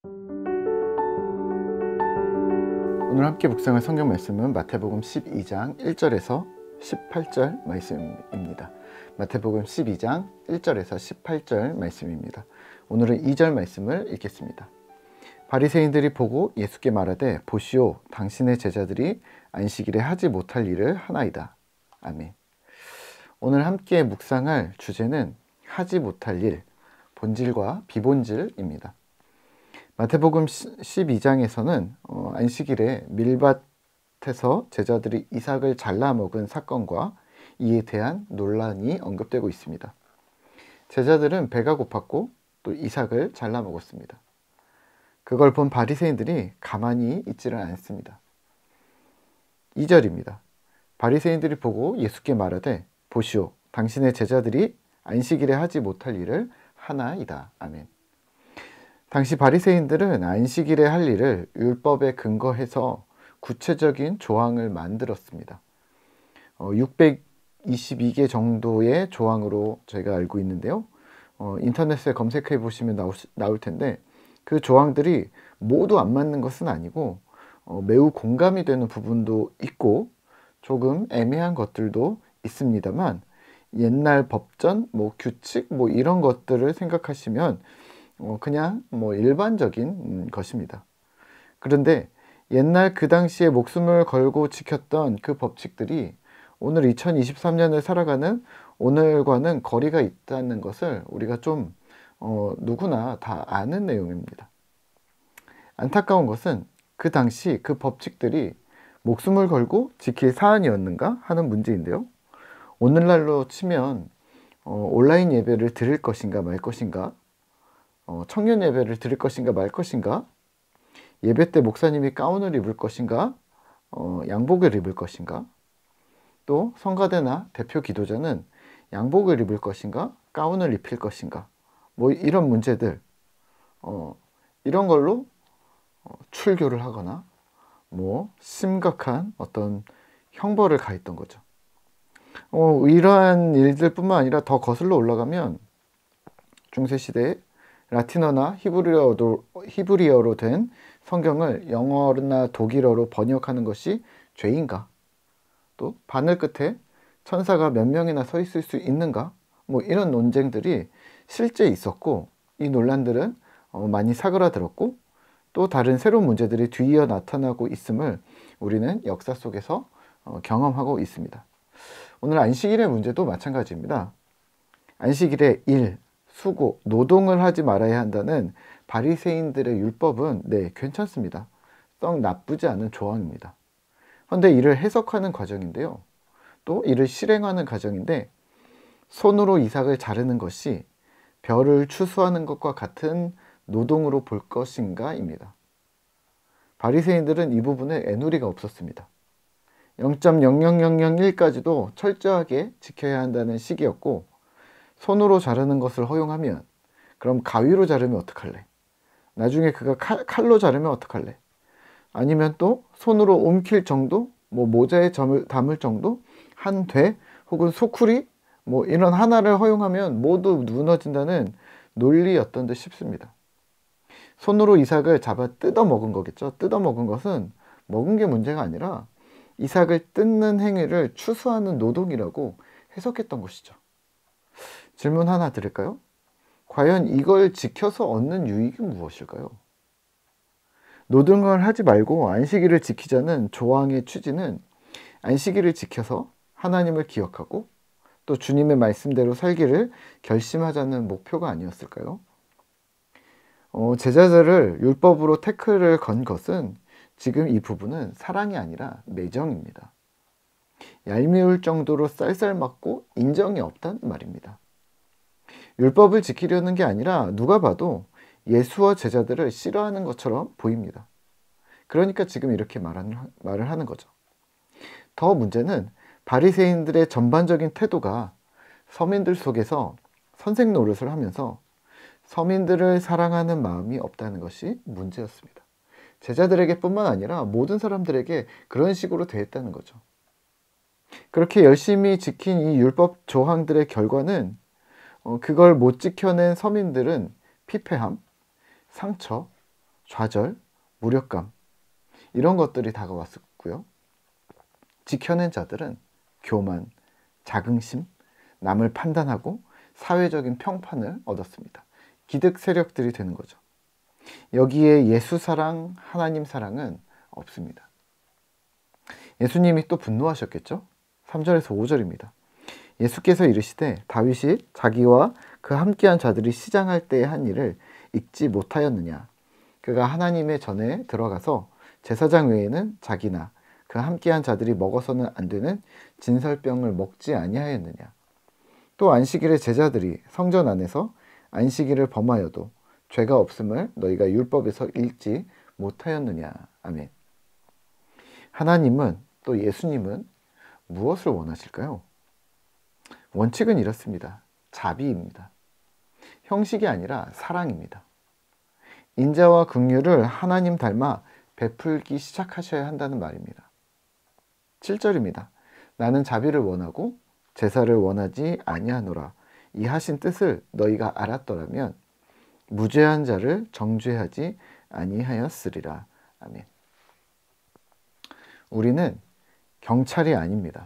오늘 함께 묵상할 성경 말씀은 마태복음 12장 1절에서 18절 말씀입니다. 마태복음 12장 1절에서 18절 말씀입니다. 오늘은 2절 말씀을 읽겠습니다. 바리새인들이 보고 예수께 말하되 보시오, 당신의 제자들이 안식일에 하지 못할 일을 하나이다. 아멘. 오늘 함께 묵상할 주제는 하지 못할 일, 본질과 비본질입니다. 마태복음 12장에서는 안식일에 밀밭에서 제자들이 이삭을 잘라 먹은 사건과 이에 대한 논란이 언급되고 있습니다. 제자들은 배가 고팠고 또 이삭을 잘라 먹었습니다. 그걸 본 바리새인들이 가만히 있지를 않습니다. 2절입니다. 바리새인들이 보고 예수께 말하되 보시오, 당신의 제자들이 안식일에 하지 못할 일을 하나이다. 아멘. 당시 바리새인들은 안식일에 할 일을 율법에 근거해서 구체적인 조항을 만들었습니다. 622개 정도의 조항으로 저희가 알고 있는데요. 인터넷에 검색해 보시면 나올 텐데 그 조항들이 모두 안 맞는 것은 아니고 매우 공감이 되는 부분도 있고 조금 애매한 것들도 있습니다만 옛날 법전, 규칙 이런 것들을 생각하시면 그냥 일반적인 것입니다. 그런데 옛날 그 당시에 목숨을 걸고 지켰던 그 법칙들이 오늘 2023년을 살아가는 오늘과는 거리가 있다는 것을 우리가 좀 누구나 다 아는 내용입니다. 안타까운 것은 그 당시 그 법칙들이 목숨을 걸고 지킬 사안이었는가 하는 문제인데요. 오늘날로 치면 온라인 예배를 드릴 것인가 말 것인가, 청년 예배를 드릴 것인가 말 것인가, 예배 때 목사님이 가운을 입을 것인가, 양복을 입을 것인가, 또 성가대나 대표 기도자는 양복을 입을 것인가, 가운을 입힐 것인가, 이런 문제들, 이런 걸로 출교를 하거나 심각한 어떤 형벌을 가했던 거죠. 이러한 일들뿐만 아니라 더 거슬러 올라가면 중세시대에 라틴어나 히브리어로 된 성경을 영어나 독일어로 번역하는 것이 죄인가? 또 바늘 끝에 천사가 몇 명이나 서 있을 수 있는가? 이런 논쟁들이 실제 있었고 이 논란들은 많이 사그라들었고 또 다른 새로운 문제들이 뒤이어 나타나고 있음을 우리는 역사 속에서 경험하고 있습니다. 오늘 안식일의 문제도 마찬가지입니다. 안식일에 일, 수고, 노동을 하지 말아야 한다는 바리새인들의 율법은 괜찮습니다. 썩 나쁘지 않은 조항입니다. 그런데 이를 해석하는 과정인데요. 또 이를 실행하는 과정인데 손으로 이삭을 자르는 것이 벼를 추수하는 것과 같은 노동으로 볼 것인가 입니다. 바리새인들은 이 부분에 애누리가 없었습니다. 0.00001까지도 철저하게 지켜야 한다는 시기였고 손으로 자르는 것을 허용하면 그럼 가위로 자르면 어떡할래? 나중에 그가 칼로 자르면 어떡할래? 아니면 또 손으로 옮길 정도? 모자에 점을 담을 정도? 한 돼? 혹은 소쿠리? 이런 하나를 허용하면 모두 무너진다는 논리였던 듯 싶습니다. 손으로 이삭을 잡아 뜯어 먹은 거겠죠. 뜯어 먹은 것은 먹은 게 문제가 아니라 이삭을 뜯는 행위를 추수하는 노동이라고 해석했던 것이죠. 질문 하나 드릴까요? 과연 이걸 지켜서 얻는 유익이 무엇일까요? 노동을 하지 말고 안식일을 지키자는 조항의 취지는 안식일을 지켜서 하나님을 기억하고 또 주님의 말씀대로 살기를 결심하자는 목표가 아니었을까요? 제자들을 율법으로 태클을 건 것은 지금 이 부분은 사랑이 아니라 매정입니다. 얄미울 정도로 쌀쌀맞고 인정이 없단 말입니다. 율법을 지키려는 게 아니라 누가 봐도 예수와 제자들을 싫어하는 것처럼 보입니다. 그러니까 지금 이렇게 말을 하는 거죠. 더 문제는 바리새인들의 전반적인 태도가 서민들 속에서 선생 노릇을 하면서 서민들을 사랑하는 마음이 없다는 것이 문제였습니다. 제자들에게 뿐만 아니라 모든 사람들에게 그런 식으로 대했다는 거죠. 그렇게 열심히 지킨 이 율법 조항들의 결과는 그걸 못 지켜낸 서민들은 피폐함, 상처, 좌절, 무력감 이런 것들이 다가왔었고요. 지켜낸 자들은 교만, 자긍심, 남을 판단하고 사회적인 평판을 얻었습니다. 기득 세력들이 되는 거죠. 여기에 예수 사랑, 하나님 사랑은 없습니다. 예수님이 또 분노하셨겠죠? 3절에서 5절입니다. 예수께서 이르시되 다윗이 자기와 그 함께한 자들이 시장할 때에 한 일을 잊지 못하였느냐? 그가 하나님의 전에 들어가서 제사장 외에는 자기나 그 함께한 자들이 먹어서는 안 되는 진설병을 먹지 아니하였느냐? 또 안식일에 제자들이 성전 안에서 안식일을 범하여도 죄가 없음을 너희가 율법에서 읽지 못하였느냐? 아멘. 하나님은 또 예수님은 무엇을 원하실까요? 원칙은 이렇습니다. 자비입니다. 형식이 아니라 사랑입니다. 인자와 긍휼을 하나님 닮아 베풀기 시작하셔야 한다는 말입니다. 7절입니다. 나는 자비를 원하고 제사를 원하지 아니하노라. 이 하신 뜻을 너희가 알았더라면 무죄한 자를 정죄하지 아니하였으리라. 아멘. 우리는 경찰이 아닙니다.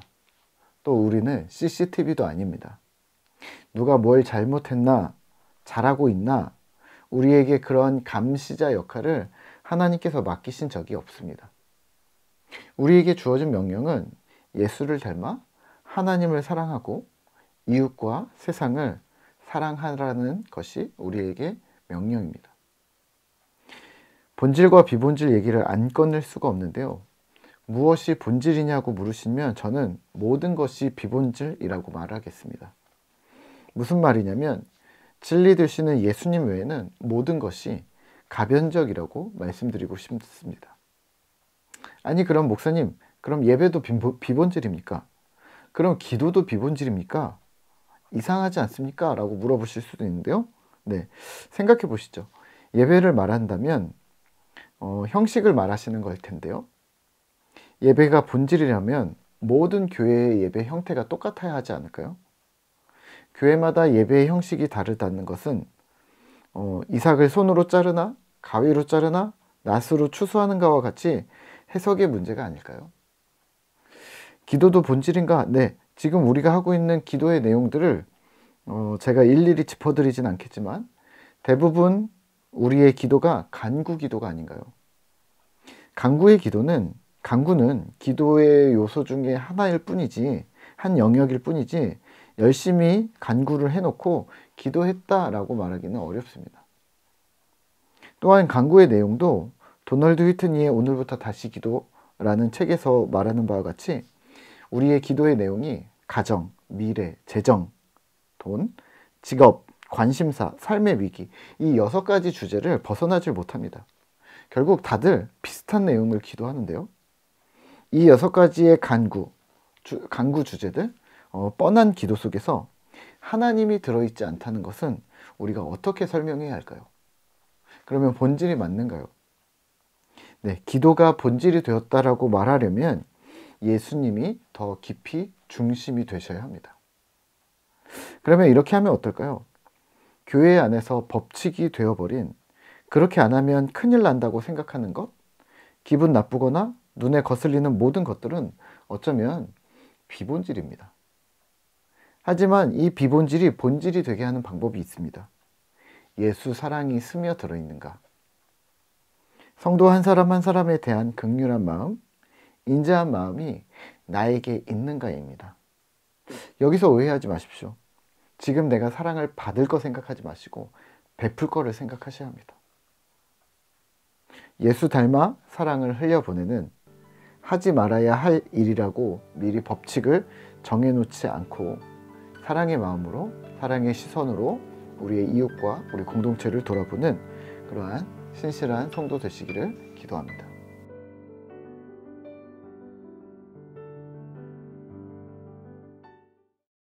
또 우리는 CCTV도 아닙니다. 누가 뭘 잘못했나, 잘하고 있나, 우리에게 그런 감시자 역할을 하나님께서 맡기신 적이 없습니다. 우리에게 주어진 명령은 예수를 닮아 하나님을 사랑하고 이웃과 세상을 사랑하라는 것이 우리에게 명령입니다. 본질과 비본질 얘기를 안 꺼낼 수가 없는데요. 무엇이 본질이냐고 물으시면 저는 모든 것이 비본질이라고 말하겠습니다. 무슨 말이냐면 진리 되시는 예수님 외에는 모든 것이 가변적이라고 말씀드리고 싶습니다. 아니 그럼 목사님, 그럼 예배도 비본질입니까? 그럼 기도도 비본질입니까? 이상하지 않습니까? 라고 물어보실 수도 있는데요. 네, 생각해 보시죠. 예배를 말한다면 형식을 말하시는 걸 텐데요. 예배가 본질이라면 모든 교회의 예배 형태가 똑같아야 하지 않을까요? 교회마다 예배의 형식이 다르다는 것은 이삭을 손으로 자르나 가위로 자르나 낫으로 추수하는가와 같이 해석의 문제가 아닐까요? 기도도 본질인가? 네, 지금 우리가 하고 있는 기도의 내용들을 제가 일일이 짚어드리진 않겠지만 대부분 우리의 기도가 간구 기도가 아닌가요? 간구는 기도의 요소 중에 하나일 뿐이지, 한 영역일 뿐이지 열심히 간구를 해놓고 기도했다라고 말하기는 어렵습니다. 또한 간구의 내용도 도널드 휘트니의 오늘부터 다시 기도라는 책에서 말하는 바와 같이 우리의 기도의 내용이 가정, 미래, 재정, 돈, 직업, 관심사, 삶의 위기 이 6가지 주제를 벗어나질 못합니다. 결국 다들 비슷한 내용을 기도하는데요. 이 6가지의 간구 주제들, 뻔한 기도 속에서 하나님이 들어있지 않다는 것은 우리가 어떻게 설명해야 할까요? 그러면 본질이 맞는가요? 네, 기도가 본질이 되었다라고 말하려면 예수님이 더 깊이 중심이 되셔야 합니다. 그러면 이렇게 하면 어떨까요? 교회 안에서 법칙이 되어버린, 그렇게 안 하면 큰일 난다고 생각하는 것, 기분 나쁘거나 눈에 거슬리는 모든 것들은 어쩌면 비본질입니다. 하지만 이 비본질이 본질이 되게 하는 방법이 있습니다. 예수 사랑이 스며들어 있는가? 성도 한 사람 한 사람에 대한 긍휼한 마음, 인자한 마음이 나에게 있는가입니다. 여기서 오해하지 마십시오. 지금 내가 사랑을 받을 거 생각하지 마시고 베풀 거를 생각하셔야 합니다. 예수 닮아 사랑을 흘려보내는 하지 말아야 할 일이라고 미리 법칙을 정해놓지 않고 사랑의 마음으로, 사랑의 시선으로 우리의 이웃과 우리 공동체를 돌아보는 그러한 신실한 성도 되시기를 기도합니다.